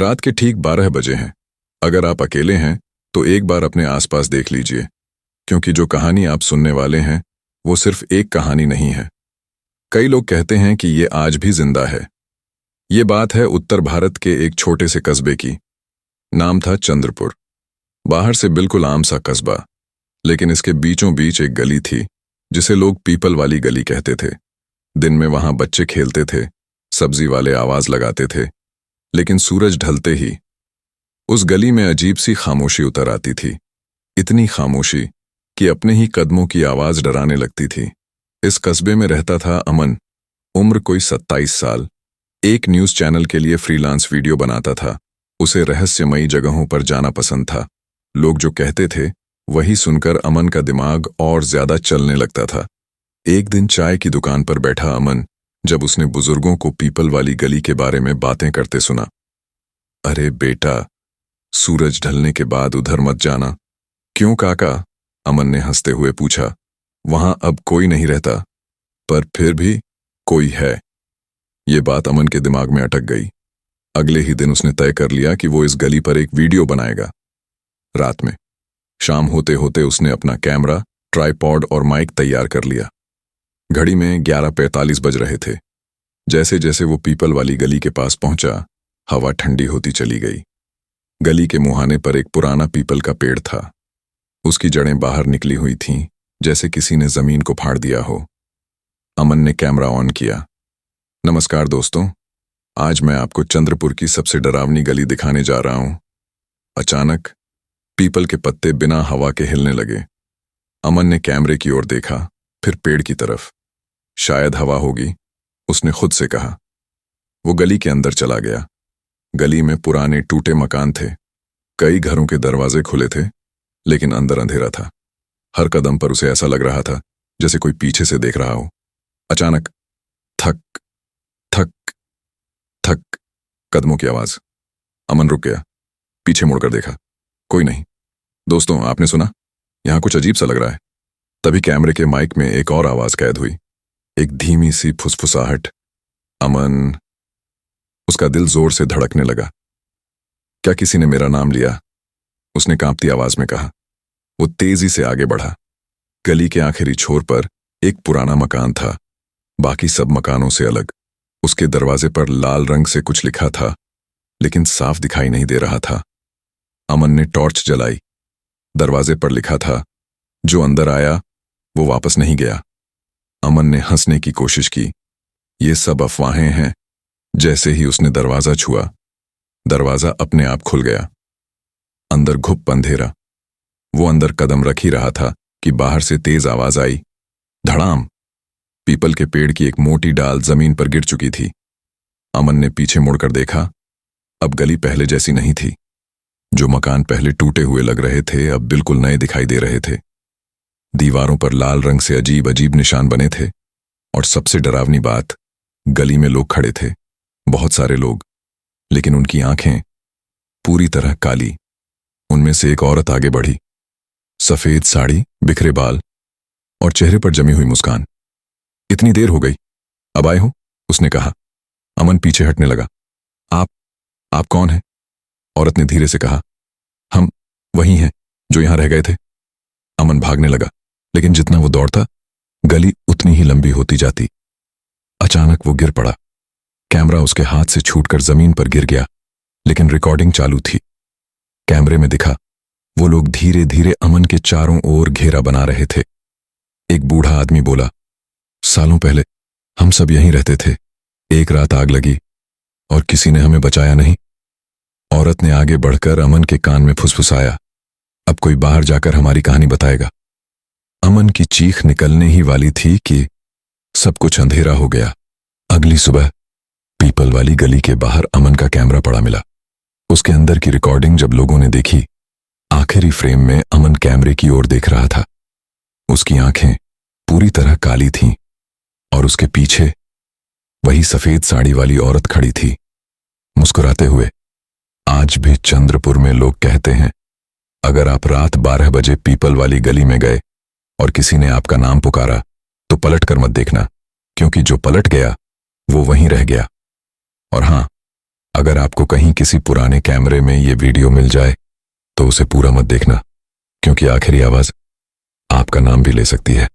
रात के ठीक 12 बजे हैं। अगर आप अकेले हैं तो एक बार अपने आसपास देख लीजिए, क्योंकि जो कहानी आप सुनने वाले हैं वो सिर्फ एक कहानी नहीं है। कई लोग कहते हैं कि ये आज भी जिंदा है। ये बात है उत्तर भारत के एक छोटे से कस्बे की। नाम था चंद्रपुर। बाहर से बिल्कुल आम सा कस्बा, लेकिन इसके बीचों बीच एक गली थी जिसे लोग पीपल वाली गली कहते थे। दिन में वहां बच्चे खेलते थे, सब्जी वाले आवाज लगाते थे, लेकिन सूरज ढलते ही उस गली में अजीब सी खामोशी उतर आती थी। इतनी खामोशी कि अपने ही कदमों की आवाज डराने लगती थी। इस कस्बे में रहता था अमन। उम्र कोई 27 साल। एक न्यूज चैनल के लिए फ्रीलांस वीडियो बनाता था। उसे रहस्यमयी जगहों पर जाना पसंद था। लोग जो कहते थे वही सुनकर अमन का दिमाग और ज्यादा चलने लगता था। एक दिन चाय की दुकान पर बैठा अमन, जब उसने बुजुर्गों को पीपल वाली गली के बारे में बातें करते सुना। अरे बेटा, सूरज ढलने के बाद उधर मत जाना। क्यों काका? अमन ने हंसते हुए पूछा। वहां अब कोई नहीं रहता, पर फिर भी कोई है। ये बात अमन के दिमाग में अटक गई। अगले ही दिन उसने तय कर लिया कि वो इस गली पर एक वीडियो बनाएगा। रात में शाम होते होते उसने अपना कैमरा, ट्राइपॉड और माइक तैयार कर लिया। घड़ी में 11:45 बज रहे थे। जैसे जैसे वो पीपल वाली गली के पास पहुंचा, हवा ठंडी होती चली गई। गली के मुहाने पर एक पुराना पीपल का पेड़ था। उसकी जड़ें बाहर निकली हुई थीं, जैसे किसी ने जमीन को फाड़ दिया हो। अमन ने कैमरा ऑन किया। नमस्कार दोस्तों, आज मैं आपको चंद्रपुर की सबसे डरावनी गली दिखाने जा रहा हूं। अचानक पीपल के पत्ते बिना हवा के हिलने लगे। अमन ने कैमरे की ओर देखा, फिर पेड़ की तरफ। शायद हवा होगी, उसने खुद से कहा। वो गली के अंदर चला गया। गली में पुराने टूटे मकान थे। कई घरों के दरवाजे खुले थे, लेकिन अंदर अंधेरा था। हर कदम पर उसे ऐसा लग रहा था जैसे कोई पीछे से देख रहा हो। अचानक थक थक थक कदमों की आवाज। अमन रुक गया, पीछे मुड़कर देखा। कोई नहीं। दोस्तों, आपने सुना? यहां कुछ अजीब सा लग रहा है। तभी कैमरे के माइक में एक और आवाज कैद हुई, एक धीमी सी फुसफुसाहट। अमन। उसका दिल जोर से धड़कने लगा। क्या किसी ने मेरा नाम लिया? उसने कांपती आवाज में कहा। वो तेजी से आगे बढ़ा। गली के आखिरी छोर पर एक पुराना मकान था, बाकी सब मकानों से अलग। उसके दरवाजे पर लाल रंग से कुछ लिखा था, लेकिन साफ दिखाई नहीं दे रहा था। अमन ने टॉर्च जलाई। दरवाजे पर लिखा था, जो अंदर आया वो वापस नहीं गया। अमन ने हंसने की कोशिश की। ये सब अफवाहें हैं। जैसे ही उसने दरवाजा छुआ, दरवाजा अपने आप खुल गया। अंदर घुप अंधेरा। वो अंदर कदम रख ही रहा था कि बाहर से तेज आवाज आई। धड़ाम। पीपल के पेड़ की एक मोटी डाल जमीन पर गिर चुकी थी। अमन ने पीछे मुड़कर देखा। अब गली पहले जैसी नहीं थी। जो मकान पहले टूटे हुए लग रहे थे, अब बिल्कुल नए दिखाई दे रहे थे। दीवारों पर लाल रंग से अजीब अजीब निशान बने थे। और सबसे डरावनी बात, गली में लोग खड़े थे, बहुत सारे लोग, लेकिन उनकी आंखें पूरी तरह काली। उनमें से एक औरत आगे बढ़ी। सफेद साड़ी, बिखरे बाल और चेहरे पर जमी हुई मुस्कान। इतनी देर हो गई, अब आए हो? उसने कहा। अमन पीछे हटने लगा। आप कौन हैं? औरत ने धीरे से कहा। हम वही हैं जो यहां रह गए थे। अमन भागने लगा, लेकिन जितना वो दौड़ता, गली उतनी ही लंबी होती जाती। अचानक वो गिर पड़ा। कैमरा उसके हाथ से छूटकर जमीन पर गिर गया, लेकिन रिकॉर्डिंग चालू थी। कैमरे में दिखा, वो लोग धीरे धीरे अमन के चारों ओर घेरा बना रहे थे। एक बूढ़ा आदमी बोला, सालों पहले हम सब यहीं रहते थे। एक रात आग लगी और किसी ने हमें बचाया नहीं। औरत ने आगे बढ़कर अमन के कान में फुसफुसाया, अब कोई बाहर जाकर हमारी कहानी बताएगा। अमन की चीख निकलने ही वाली थी कि सब कुछ अंधेरा हो गया। अगली सुबह पीपल वाली गली के बाहर अमन का कैमरा पड़ा मिला। उसके अंदर की रिकॉर्डिंग जब लोगों ने देखी, आखिरी फ्रेम में अमन कैमरे की ओर देख रहा था। उसकी आंखें पूरी तरह काली थीं और उसके पीछे वही सफेद साड़ी वाली औरत खड़ी थी, मुस्कुराते हुए। आज भी चंद्रपुर में लोग कहते हैं, अगर आप रात 12 बजे पीपल वाली गली में गए और किसी ने आपका नाम पुकारा, तो पलट कर मत देखना, क्योंकि जो पलट गया वो वहीं रह गया। और हां, अगर आपको कहीं किसी पुराने कैमरे में ये वीडियो मिल जाए तो उसे पूरा मत देखना, क्योंकि आखिरी आवाज आपका नाम भी ले सकती है।